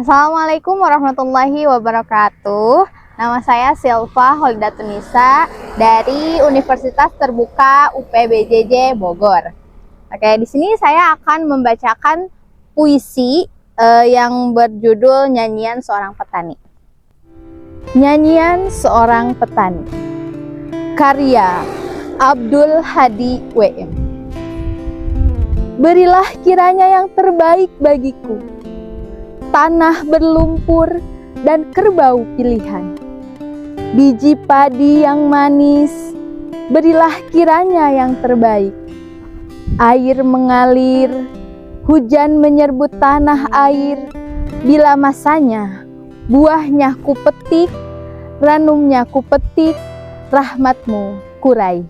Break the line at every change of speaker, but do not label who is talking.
Assalamualaikum warahmatullahi wabarakatuh. Nama saya Silva Holdatunisa dari Universitas Terbuka UPBJJ Bogor. Oke, di sini saya akan membacakan puisi yang berjudul Nyanyian Seorang Petani. Nyanyian Seorang Petani, karya Abdul Hadi WM. Berilah kiranya yang terbaik bagiku, tanah berlumpur dan kerbau pilihan, biji padi yang manis, berilah kiranya yang terbaik. Air mengalir, hujan menyerbu tanah air, bila masanya buahnya kupetik, ranumnya kupetik, rahmatmu kurai.